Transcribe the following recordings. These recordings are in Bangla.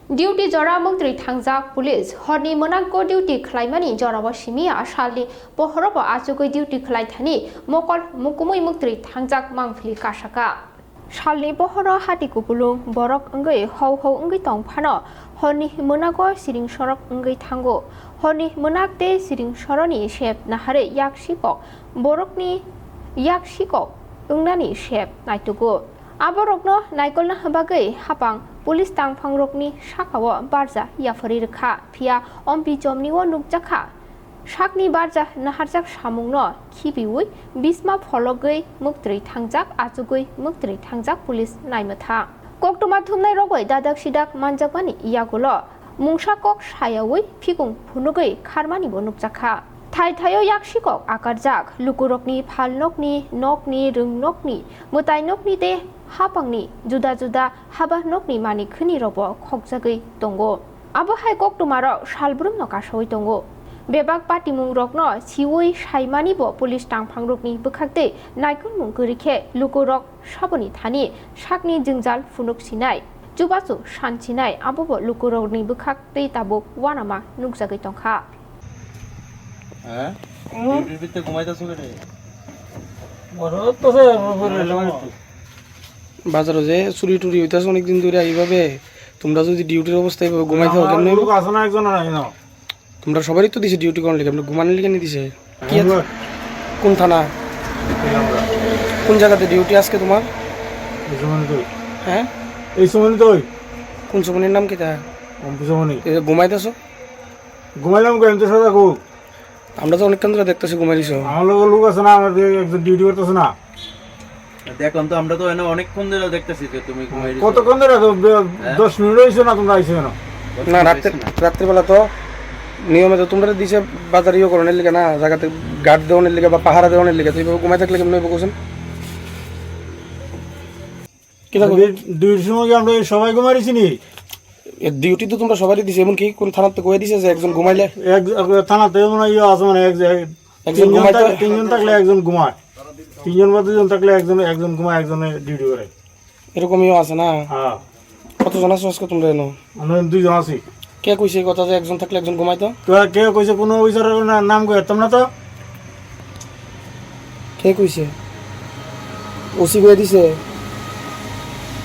ডিউটি জরা মন্ত্রী থাংজাক পুলিশ হরনি মোনাঙ্ক ডিউটি খালাইমানি জরাব সিমিয়া সালনি পহরব আচুগৈ ডিউটি খালাইথানি মকল মুকুমুই মন্ত্রী থাংজাক মাংফলি কাসাকা সালনি পহর হাতি কুপুলুং বরক অঙ্গৈ হৌ হৌ অঙ্গৈ তংফানো হরনি মোনাঙ্ক সিরিং সরক অঙ্গৈ থাঙ্গো হরনি মোনাকতে সিরিং সরনি শেপ নাহারে ইয়াক শিকক বরকনি ইয়াক শিকক ওংনানি শেপ নাইতুগো আবরকনো নাইকলনা হবাগৈ হাপাং পুলিশ তাংফাংরকনি শাখাও বারজা ইয়াফারি রেখা ফিয়া অম্পি জমনিও নুকজাখা শাকনি বারজা নাহারজাক সামুংনো খিবিউই বিসমা ফলগৈ মুক্তরি থাংজাক আজুগৈ মুক্তরি থাংজাক পুলিশ নাইমথা কক্টমা থুমনাই রগৈ দাদাক সিদাক মানজাকমানি ইয়াগুলো মুংসা কক সায়াউই ফিগুং ফুনুগৈ খারমানিবো নুকজাখা থাই থাইও ইয়াকশিকক আকারজাক লুকুরকনি ফালনকনি নকনি রুংনকনি মুতাইনকনি তে হাপাংনি जुदा जुदा हाबा नकनि मानि खनि रब खगजागै दंगो आबो हाय कक्टमारो सालब्रुम नकासै दंगो बेबाग पाटिमुं रकनो सिवै साइमानिबो पुलिस तांफांरकनि बखाकते नायकुन मुंगरिखे लुकुरक साबनि थानि साकनि जोंजाल फुनुक सिनाय जुबासु सानसिनाय आबोबो लुकुरकनि बखाकते ताबो वानामा नुकजागै दंखा বিবিতে ঘুমাইতাছো কেনে ঘরত তো বাজারে যে চুরি টুরি হইতাছে অনেকদিন ধরে এইভাবে তোমরা যদি ডিউটির অবস্থায় এইভাবে ঘুমাইতে হবে কেমনে লোক আছে না একজন নাই না তোমরা সবারই তো দিছে ডিউটি করার লিগে আপনি ঘুমানোর লিগে নি দিছে কি কোন থানা কোন জায়গাতে ডিউটি আজকে তোমার এই সময় তো হ্যাঁ এই সময় তো কোন সময়ের নাম কিটা সময় ঘুমাইতেছো ঘুমাইলাম কেন তো সাদা গো আমরা তো অনেকক্ষণ ধরে দেখতেছি ঘুমাই দিছো আমার লোক আছে না আমার একজন ডিউটি করতেছে না দেখলাম তো আমরা তো এনে অনেকক্ষণ ধরে দেখতেছি যে তুমি ঘুমাই দিছো কতক্ষণ ধরে 10 মিনিট হইছে না তোমরা আইছো না না রাত্রিবেলা তো নিয়মে তো তোমরা দিছে বাজার ইয়ে করার লিগে না জায়গাতে গার্ড দেওয়ার লিগে বা পাহারা দেওয়ার লিগে তো এইভাবে ঘুমাই থাকলে কেমন হইব কোছেন কি লাগবে ডিউটির সময় কি আমরা সবাই ঘুমাইছি নি ডিউটি তো তোমরা সবারই দিছে এমন কি কোন থানাতে কয়ে দিছে যে একজন ঘুমাইলে এক থানাতে মনে ইয়ে আছে মানে একজন ঘুমাইতে তিনজন থাকলে একজন ঘুমায় তিনজন বা দুজন থাকলে একজন ঘুমায় একজনে ডিউটি করে এরকমইও আছে না হ্যাঁ কতজন আছো আজকে তোমরা এনো আমরা দুইজন আছি কে কইছে এই কথা যে একজন থাকলে একজন ঘুমাইতো তো কে কইছে কোনো অফিসারের নাম কইতাম না তো কে কইছে ওসি কই দিছে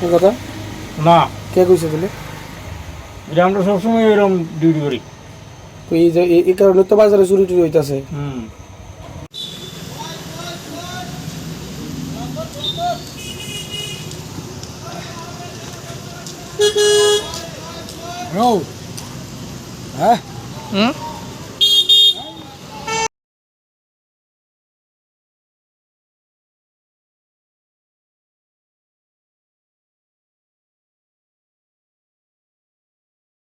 এই কথা না কে কইছে বলে এটা আমরা সবসময় এরকম ডিউটি করি তো এই যে এই কারণে তো বাজারে চুরি টুরি হইতাছে হ্যাঁ হুম